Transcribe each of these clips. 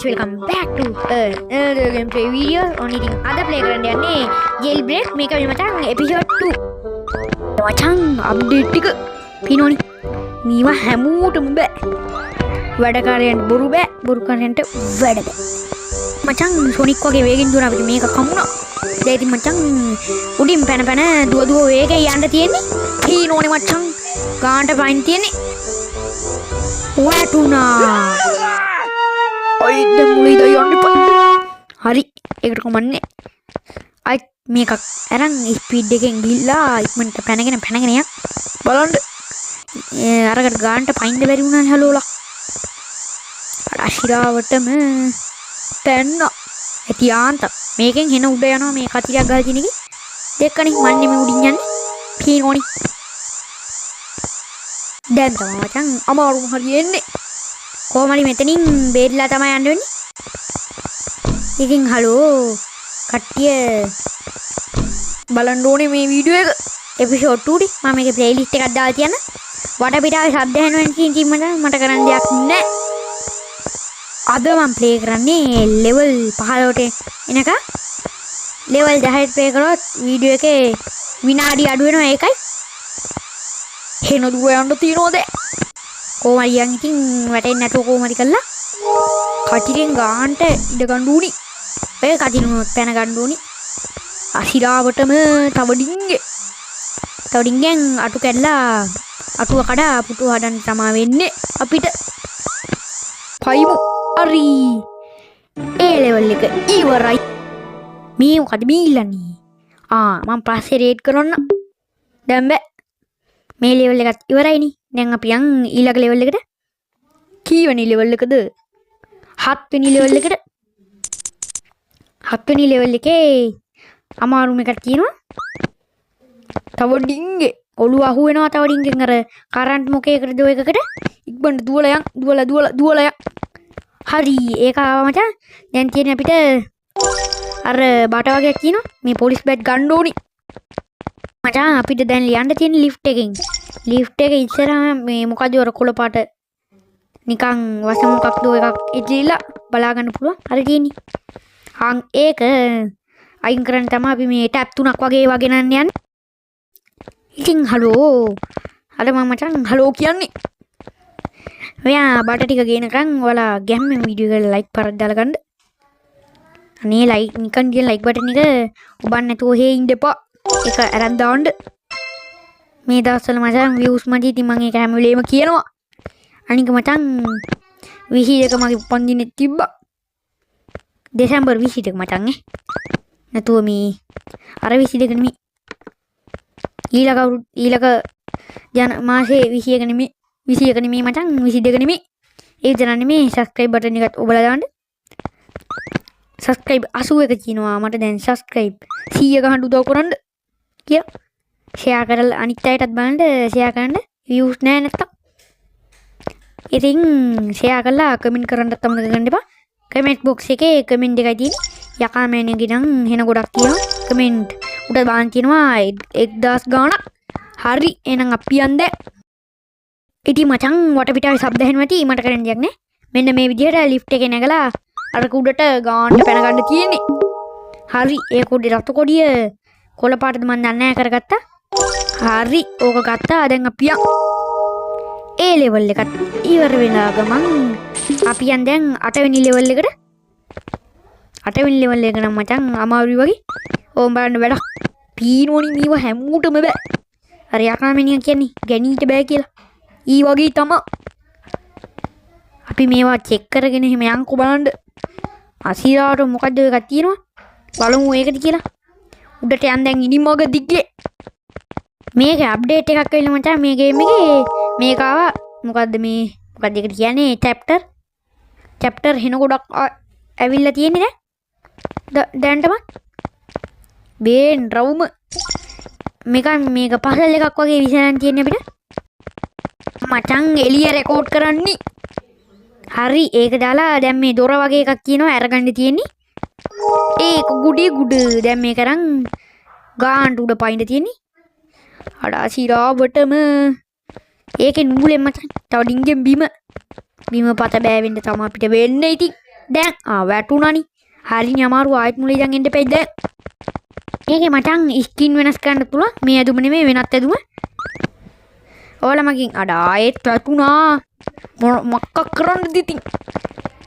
friends, welcome back to another gameplay video on eating other playground යන්නේ jailbreak මේක වෙන මචං episode 2 මචං update ටික පිනෝනි මේවා හැමෝටම බෑ වැඩකාරයන්ට බොරු කාරයන්ට වැඩ බෑ මචං සොනික් වගේ වේගෙන් දුවන අපිට මේක කමුණා දැන් ඉතින් මචං උඩින් පැන දුව වේගෙන් යන්න තියෙන්නේ පිනෝනි මචං ගානට පයින් තියෙන්නේ වැටුණා ඔයිද මුලිද යන්න හරි ඒකට කොමන්නේ අයි මේකක් අරන් ස්පීඩ් එකෙන් ගිහිල්ලා ඉක්මනට පැනගෙන යන්න බලන්න අරකට ගානට පයින්ද බැරි වුණානේ හලෝලා අශිරාවටම පැන්න ඇතියාන්ත මේකෙන් හෙන උඩ යනවා මේ කතිරයක් ගහලා තියෙන එකේ දෙකනේ මන්නේ මේ උඩින් යන්නේ පීනෝනි දැන් තමයි මචං අමාරුම හරියෙන්නේ කොහමරි මෙතනින් බේරිලා තමයි යන්න වෙන්නේ. ඉතින් හලෝ කට්ටිය බලන්න ඕනේ මේ වීඩියෝ එක එපිසෝඩ් 2 ටි මම මේකේ ප්ලේලිස්ට් එකක් දාලා තියන්න. වටපිටාවේ ශබ්ද ඇහෙනවා කියන මට කරන්න දෙයක් නැහැ. අද මම ප්ලේ කරන්නේ ලෙවල් 15ට එනක ලෙවල් 10ට ප්ලේ කරොත් වීඩියෝ එකේ විනාඩි අඩු වෙනවා ඒකයි. හෙන දුර යන්න තියනෝද? කොහොමද ඉතින් වැටෙන්නේ නැතුව කොහොමද කළා? කටිරෙන් ගානට ඉඩ ගන්න උනි. ඔය කටිනුත් පැන ගන්න උනි. අසිරාවටම තවඩින්ගෙන් අටු කැඩලා අටුව කඩා පුටු හදන්න තමයි වෙන්නේ අපිට. පයිමු. හරි. ඒ ලෙවල් එක ඉවරයි. මේ මොකද බීලන්නේ? මම පස්සේ රේඩ් කරන්න. දැන් බෑ. මේ ලෙවල් එකත් ඉවරයිනේ. දැන් අපි යන් ඊළඟ ලෙවල් එකට. කීවෙනි ලෙවල් එකද? 7 වෙනි ලෙවල් එකට. 7 වෙනි ලෙවල් එකේ අමාරුම එකක් තියෙනවා. තව ඩිංගේ ඔළුව අහු වෙනවා තව ඩිංගෙන් අර කරන්ට් මොකේකටද ඔය එකකට ඉක්බන්න දුවලා යන්. හරි ඒක ආවා මචං. දැන් තියෙන්නේ අපිට අර බට වගේ තියෙනවා. මේ පොලිස් බැට් ගන්න ඕනි. මචං අපිට දැන් ලියන්න තියෙන ලිෆ්ට් එකෙන්. ලිෆ්ට් එක ඉස්සරහා මේ මොකද ඔර කොළ පාට නිකන් වසමුකක්ද එකක් ඉතිරිලා බලා ගන්න පුළුවන්. හරි තියෙන්නේ. ඒක අයින් කරන්න තමයි අපි මේ ටැප් 3ක් වගේ නන්න යන්නේ. ඉතින් හලෝ. අද මම මචං හලෝ කියන්නේ. ඔයා බට ටික ගේනකන් ඔයාලා ගැම්මෙන් වීඩියෝ එකට ලයික් පරක් දාලා ගන්න. අනේ ලයික් නිකන් කියන ලයික් බටන් එක ඔබන්න නැතුව හේ ඉන්න එපා. ඒක අරන් දාන්න. මේ දවස්වල මචං views මදි ඉතින් මම ඒක හැම වෙලේම කියනවා. අනික මචං 22 මගේ උපන්දිනේ තිබ්බා. දෙසැම්බර් 22 මචං නැතුව මේ අර 22 නෙමෙයි. ඊළඟ ජන මාසේ 21 නෙමෙයි. 21 නෙමෙයි මචං 22 නෙමෙයි. ඒ දරන්නේ නෙමෙයි subscribe button එකත් ඔබලා දාන්න. subscribe 81 කියනවා මට දැන් subscribe 100 ගහන්න උදව් කරන්න කියලා. share කරලා අනිත් අයටත් බලන්න share කරන්න views නැහැ නැත්තම්. ඉතින් share කරලා comment කරන්නත් අමතක කරන්න එපා. comment box එකේ comment එකයි තියෙන්නේ. යකා මෑණියගේ නම් හෙන ගොඩක් තියෙනවා. comment උඩ දාන්න තියෙනවා 1000 ගාණක්. හරි එහෙනම් අපි යන්නේ. ඉතින් මචං වටපිටාවේ ශබ්ද ඇහෙනවා ඇති මට කරන්න දෙයක් නැහැ. මෙන්න මේ විදිහට lift එකේ නැගලා අර කුඩට ගානට පැන ගන්න තියෙන්නේ. හරි ඒ කුඩේ රතු කොඩිය කොළ පාටද මන් දන්නේ නැහැ කරගත්තා. හරි ඕක ගත්තා. දැන් අපි යන් ඒ ලෙවල් එකට ඉවර වෙලා ගමන් අපි යන් දැන් 8 වෙනි ලෙවල් එකට. 8 වෙනි ලෙවල් එක නම් මචං අමාරුයි වගේ. ඕම් බලන්න වැඩක්. පීනෝනි මේව හැමෝටම බෑ. අර යකාමෙනිය කියන්නේ ගැනීට බෑ කියලා. ඊ වගේ තමයි. අපි මේවා චෙක් කරගෙන එහෙම යන්කෝ බලන්න. අසිරාට මොකද්ද එකක් තියෙනවා. බලමු ඒකද කියලා. උඩට යන් දැන් ඉනිමග දිග්ගේ. මේක අප්ඩේට් එකක් වෙලා මචං මේ ගේම් එකේ මේක ආවා. මොකද්ද ඒකට කියන්නේ චැප්ටර් හෙන ගොඩක් ඇවිල්ලා තියෙන්නේ දැන්ටම. බේන් රවුම මේක පසල් එකක් වගේ විසඳන්න තියෙන්නේ අපිට. මචං එළිය රෙකෝඩ් කරන්නේ. හරි ඒක දාලා දැන් මේ දොර වගේ එකක් කියනවා අරගන්න තියෙන්නේ. ඒක ගුඩ දැන් මේක අරන් ගානට උඩ පයින්න තියෙන්නේ. අඩා සිරාවටම ඒකේ නූලෙන් මචං තව ඩිංගෙන් බිම පත බෑවෙන්න තමයි අපිට වෙන්නේ. ඉතින් දැන් වැටුණානි. හරිනේ අමාරු ආයෙත් මුල ඉඳන් එන්න එපා දැන්. ඒකේ මචං ස්කින් වෙනස් කරන්න පුළුවන්. මේ ඇදුම නෙමෙයි වෙනත් ඇදුම. ඕලා මගෙන් අඩ ආයෙත් වැටුණා. මොකක් කරන්නද ඉතින්?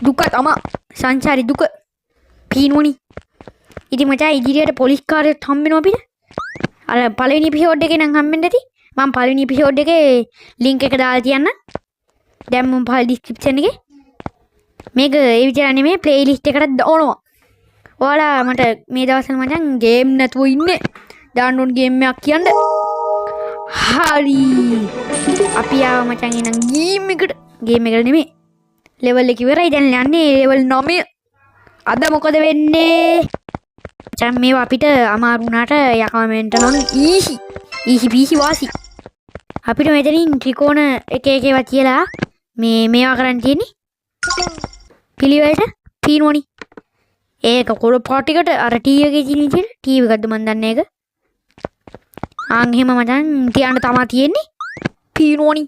දුක තමයි. සංසාරේ දුක. පීනුවනි. ඉතින් මචං ඉදිරියට පොලිස් කාර්යයක් හම්බ වෙනවා අපිට. අර පළවෙනි එපිසෝඩ් එකේ නම් හම්බෙන්න ඇති. මම පළවෙනි එපිසෝඩ් එකේ ලින්ක් එක දාලා තියන්නම්. දැන් මම පහල ඩිස්ක්‍රිප්ෂන් එකේ මේක ඒ විතර නෙමෙයි ප්ලේලිස්ට් එකට දානවා. ඔයාලා මට මේ දවස්වල මචං ගේම් නැතුව ඉන්නේ. ඩවුන්ලෝඩ් ගේම් එකක් කියන්න. හරි. අපි ආව මචං එනම් ගේම් එකට. ගේම් එකට නෙමෙයි. ලෙවල් එක ඉවරයි දැන් යන්නේ ලෙවල් 9. අද මොකද වෙන්නේ? මචං මේවා අපිට අමාරු වුණාට යකමෙන්ට නම් ඊහි පීහි වාසි. අපිට මෙතනින් ත්‍රිකෝණ එක එක ඒවා කියලා මේවා කරන්න තියෙන්නේ. පිළිවෙලට පීනෝනි. ඒක කොළ පාටිකට අර ටීවී එකේ තියෙන විදිහට ටීවී එකක්ද මන් දන්නේ ඒක. ආන් එහෙම මචං තියන්න තමයි තියෙන්නේ. පීනෝනි.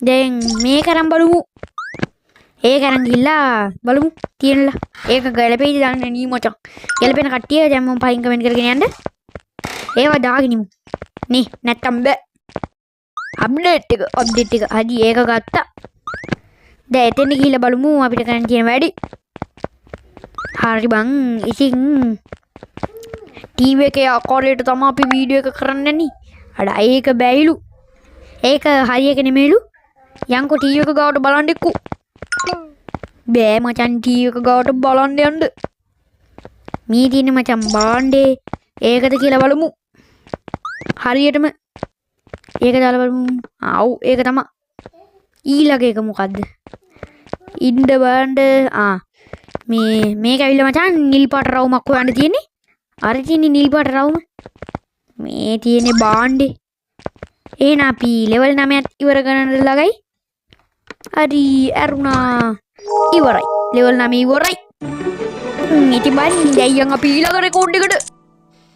දැන් මේක අරන් බලමු. ඒක අරන් ගිහලා බලමු තියෙනලා. ඒක ගැලපෙයිද දන්නේ නී මචං. ගැලපෙන කට්ටිය දැන් මම පයින් කමෙන්ට් කරගෙන යන්න. ඒවා දාගෙනමු. නේ නැත්තම් බෑ. අප්ඩේට් එක. හරි ඒක ගත්තා. දැන් එතෙන් ගිහලා බලමු අපිට කරන්න තියෙන වැඩි. හරි බං. ඉතින් ටීවී එකේ ආකාරයට තමයි අපි වීඩියෝ එක කරන්නේ නේ. අඩ ඒක බැයිලු. ඒක හරියක නෙමෙයිලු. යන්කෝ ටීවී එක ගාවට බලන්න එක්කෝ. බෑ මචන් ටීවී එක ගාවට බලන්න යන්න. මේ තියෙන මචන් බාණ්ඩේ ඒකද කියලා බලමු. හරියටම ඒක දාලා බලමු. ආව් ඒක තමයි. ඊළඟ එක මොකද්ද? ඉන්න බාණ්ඩ මේක ඇවිල්ලා මචන් නිල් පාට රවුමක් හොයන්න තියෙන්නේ. අර තියෙන්නේ නිල් පාට රවුම. මේ තියෙන්නේ බාණ්ඩේ. එහෙනම් අපි ලෙවල් 9ත් ඉවර කරන්න ළඟයි. හරි අරුණා ඉවරයි. ලෙවල් 9 ඉවරයි. ඉතින් බලන්න දැන් අපි ඊළඟ රෙකෝඩ් එකට.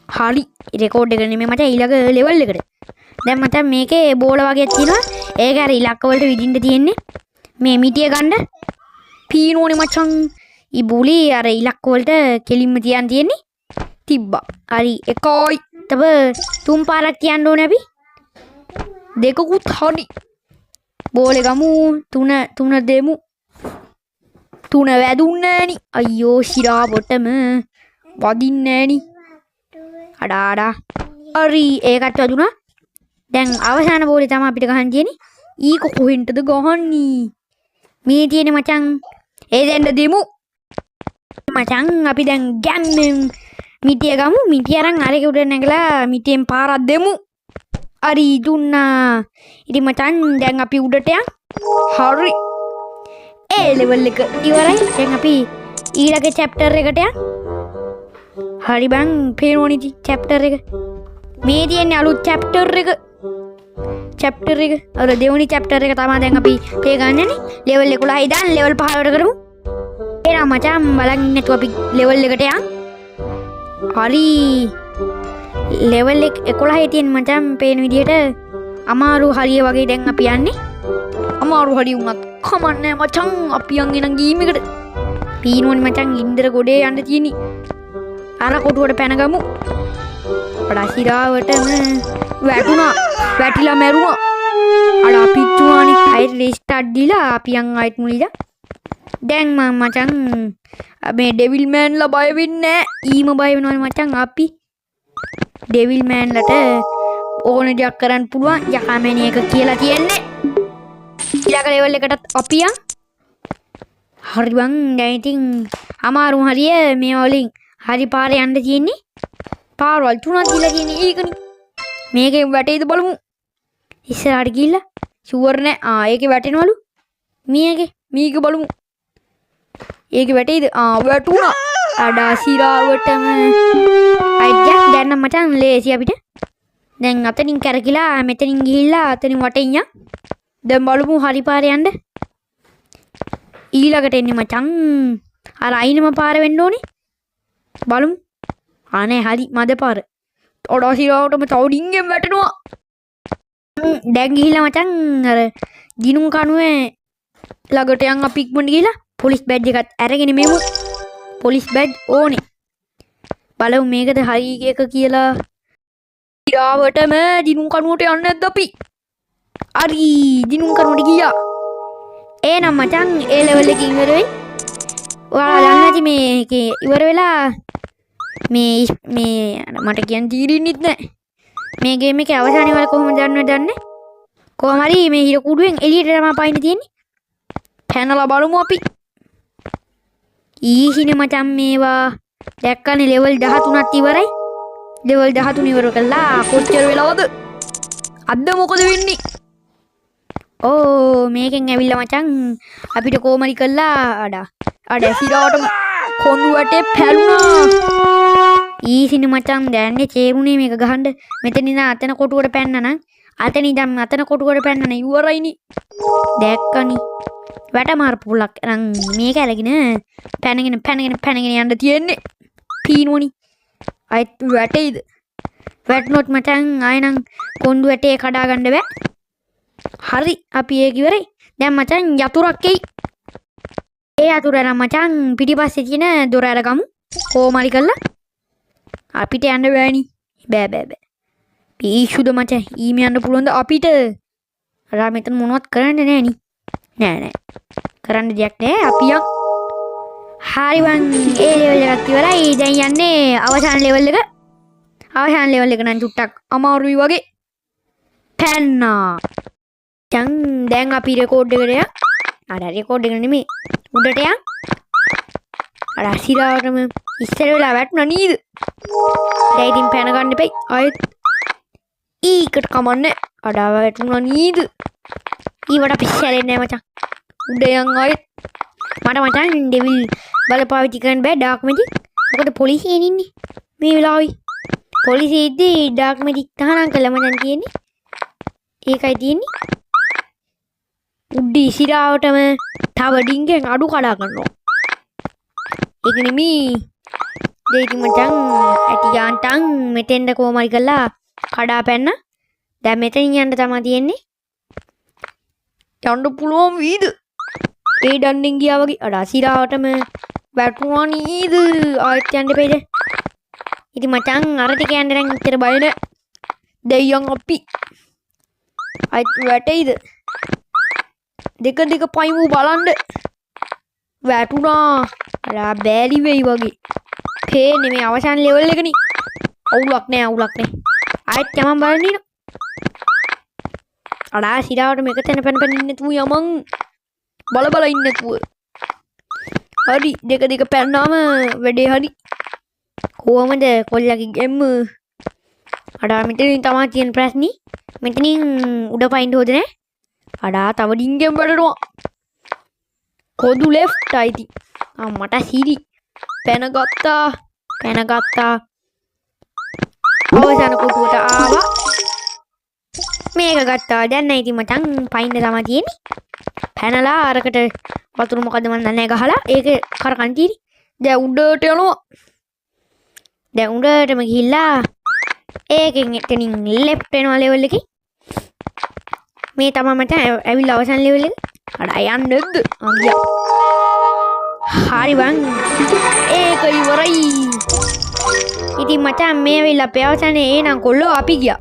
හරි රෙකෝඩ් එක නෙමෙයි මචං ඊළඟ ලෙවල් එකට. දැන් මචං මේකේ බෝල වගේ තියෙනවා. ඒක අර ඉලක්ක වලට විදින්න තියෙන්නේ. මේ මිටිය ගන්න. පීනෝනේ මචං. ඉබුලි අර ඉලක්ක වලට කෙලින්ම තියන් තියෙන්නේ. තිබ්බා. හරි එකයි. තව තුන් පාරක් තියන්න ඕනේ අපි. දෙකකුත් හරි. බෝලේ ගමු. තුන දෙමු. තුන වැදුන්නේ නෑනි. අයියෝ සිරා බොටම වදින්නේ නෑනි. අඩාඩා. හරි ඒකත් වැදුනා. දැන් අවසාන බෝලේ තමයි අපිට ගහන්න තියෙන්නේ. ඊක කොහෙන්ටද ගහන්නේ? මේ තියෙන්නේ මචං. ඒ දෙන්න දෙමු. මචං අපි දැන් ගන්නේ මිටිය ගමු. මිටිය අරන් අරක උඩ නැගලා මිටියෙන් පාරක් දෙමු. හරි දුන්නා. ඉතින් මචං දැන් අපි උඩට යන්. හරි. ඒ ලෙවල් එක ඉවරයි. දැන් අපි ඊළඟ chapter එකට යන්. හරි බං පේනෝනිදි chapter එක. මේ තියෙන්නේ අලුත් chapter එක. අර දෙවෙනි chapter එක තමයි දැන් අපි play ගන්නනේ. level 11 ඉඳන් level 15ට කරමු. එහෙනම් මචං බලන් ඉන්නතු අපි level එකට යන්. හරි. level 11 තියෙන මචං පේන විදිහට අමාරු හරිය වගේ දැන් අපි යන්නේ. අමාරු හරිය වුණත් කමන්නේ මචං අපි යන් එන ගීම් එකට. පීනෝනි මචං ඉන්දර ගොඩේ යන්න තියෙන්නේ. අර කොටුවට පැන ගමු. පඩසිරාවටම වැටුණා. වැටිලා මැරුණා. අර අපිච්චුවානි. අයිත් රීස්ටාර්ට් දීලා අපි යන් ආයිත් මුලින්ද. දැන් මම මචං මේ ඩෙවිල් මෑන්ලා බය වෙන්නේ නැහැ. ඊම බය වෙනවනේ මචං අපි. ඩෙවිල් මෑන්ලට ඕන දෙයක් කරන්න පුළුවන්. යකාමැණි එක කියලා තියෙන්නේ. ඊළඟ ලෙවල් එකටත් අපි යන්. හරි බං දැන් ඉතින් අමාරු හරිය මේ වලින් හරි පාරේ යන්න තියෙන්නේ. පාරවල් තුනක් දීලා තියෙන්නේ ඒකනේ. මේකේ වැටේද බලමු. ඉස්සරහට ගිහිල්ලා ෂුවර් නෑ. ඒකේ වැටෙනවලු. මේක බලමු. ඒකේ වැටේද? වැටුණා. අඩා සිරාවටම. අයියා දැන් නම් මචං ලේසි අපිට. දැන් අතනින් කරකිලා මෙතනින් ගිහිල්ලා අතනින් වටෙන් යන්. දැන් බලමු හරි පාරේ යන්න. ඊළඟට එන්නේ මචං අර අයිනම පාර වෙන්න ඕනේ. බලමු. අනේ හරි මද පාර. ඔඩා සිරාවටම තවඩින්ගෙන් වැටෙනවා. දැන් ගිහිල්ලා මචං අර ගිනුම් කණුවේ ළඟට යන් අපි ඉක්මනට ගිහිල්ලා පොලිස් බැජ් එකත් අරගෙන මෙමු. පොලිස් බැජ් ඕනේ. බලමු මේකද හරි එක කියලා. ඉරාවටම දිනුම් කනුවට යන්නේ නැද්ද අපි? හරි දිනුම් කනුවට ගියා. එහෙනම් මචං ඒ ලෙවල් එකකින් ඉවර වෙයි. ඔයාලා දන්නේ නැති මේකේ ඉවර වෙලා මේ මට කියන්න තීරින්නෙත් නැහැ. මේ ගේම් එකේ අවසානයේ වල කොහොමද දන්නේ? කොහොම හරි මේ හිර කුඩුවෙන් එළියට තමයි පයින්න තියෙන්නේ. පැනලා බලමු අපි. ඊහිනේ මචං මේවා දැක්කනේ ලෙවල් 13ත් ඉවරයි. ලෙවල් 13 ඉවර කළා. කොච්චර වෙලාවද? අද මොකද වෙන්නේ? ඕ මේකෙන් ඇවිල්ලා මචං අපිට කොහොමරි කළා අඩ සිරාටම කොඳු වටේ පැලුණා. ඊසින මචං දැන්නේ චේරුනේ මේක ගහන්න. මෙතන ඉඳන් අතන කොටුවට පැන්න නම් අතන ඉඳන් අතන කොටුවට පැන්න නම් ඉවරයිනි. දැක්කනි. වැට මාරපු පුලක් නම් මේක අරගෙන පැනගෙන යන්න තියෙන්නේ. පීනුවනි. අයිත් වැටේද? වැටුනොත් මචං ආයෙනම් කොඳු වැටේ කඩා ගන්න බෑ. හරි අපි ඒක ඉවරයි. දැන් මචං යතුරක් එයි. ඒ යතුර නම් මචං පිටිපස්සේ තියෙන දොර අරගමු. කොහොමරි කළා. අපිට යන්න බෑනි. බෑ. පිස්සුද මචං? ඊම යන්න පුළුවන්ද අපිට? අර මෙතන මොනවත් කරන්න නෑනි. නෑ. කරන්න දෙයක් නෑ. අපි යන්. හරි වන් ඒ ලෙවල් එකත් ඉවරයි. දැන් යන්නේ අවසාන ලෙවල් එක. අවසාන ලෙවල් එක නම් චුට්ටක් අමාරුයි වගේ. පැන්නා. දැන් අපි රෙකෝඩ් එකට යන්. අර රෙකෝඩ් එක නෙමෙයි. උඩට යන්. අර සිරාවටම ඉස්සර වෙලා වැටුණා නේද? දැන් ඉතින් පැන ගන්න එපයි. ආයෙත් ඊකට කමන්නේ. අඩ වැටුණා නේද? ඊවට පිස්සරෙන්නේ නැහැ මචං. උඩ යන් ආයෙත්. මට මචං ඩෙවිල් බල පාවිච්චි කරන්න බෑ ඩාර්ක් මැජික්. මොකද පොලිසියෙන් ඉන්නේ මේ වෙලාවේ. පොලිසියේදී ඩාර්ක් මැජික් තහනම් කළා මචං තියෙන්නේ. ඒකයි තියෙන්නේ. උඩි සිරාවටම තව ඩිංගෙන් අඩු කඩා ගන්නවා. ඒක නෙමෙයි. දෙයිති මචං ඇටියාන්ටන් මෙතෙන්ද කොහොමයි කළා කඩා පැන්න. දැන් මෙතනින් යන්න තමයි තියෙන්නේ. යන්න පුළුවන් වීද? ඒ ඩන්ඩෙන් ගියා වගේ අර සිරාවටම වැටුණා නේද? ආයෙත් යන්න බෑද? ඉතින් මචං අර ටික යන්න නම් ඉතර බය නෑ. දෙයියන් අපි ආයෙත් වැටෙයිද? දෙක පයිමු බලන්න. වැටුණා. අර බෑලි වෙයි වගේ. පේන්නේ මේ අවසාන ලෙවල් එකනේ. අවුලක් නෑ. ආයෙත් යමන් බලන්න ඉන්න. අඩා සිරාවට මේක තැන පැන ඉන්න තු යමන්. බල ඉන්න නැතුව. හරි දෙක පැන්නාම වැඩේ හරි. කොහමද කොල්ලගේ ගෙම්ම? අඩා මෙතනින් තමයි තියෙන ප්‍රශ්නේ. මෙතනින් උඩ පයින්න හොද නෑ. අඩා තව ඩිංගෙන් වඩනවා. කොදු ලෙෆ්ට් අයිති. මට සිරි පැන ගත්තා. අවසාන කොටුවට ආවා. මේක ගත්තා. දැන් නෑ ඉතින් මචං පයින්න තමයි තියෙන්නේ. පැනලා අරකට වතුර මොකද මන් දන්නේ ගහලා ඒක කරකන් තියෙන්නේ. දැන් උඩට යනවා. දැන් උඩටම ගිහිල්ලා ඒකෙන් එතනින් ලෙෆ්ට් වෙනවා ලෙවල් එකේ. මේ තමයි මට ඇවිල්ලා අවසන් ලෙවල් එක. අර යන්නේද? ගියා. හරි බං. ඒක ඉවරයි. ඉතින් මචං මේ වෙලාව අපේ අවසානේ එනං කොල්ලෝ අපි ගියා.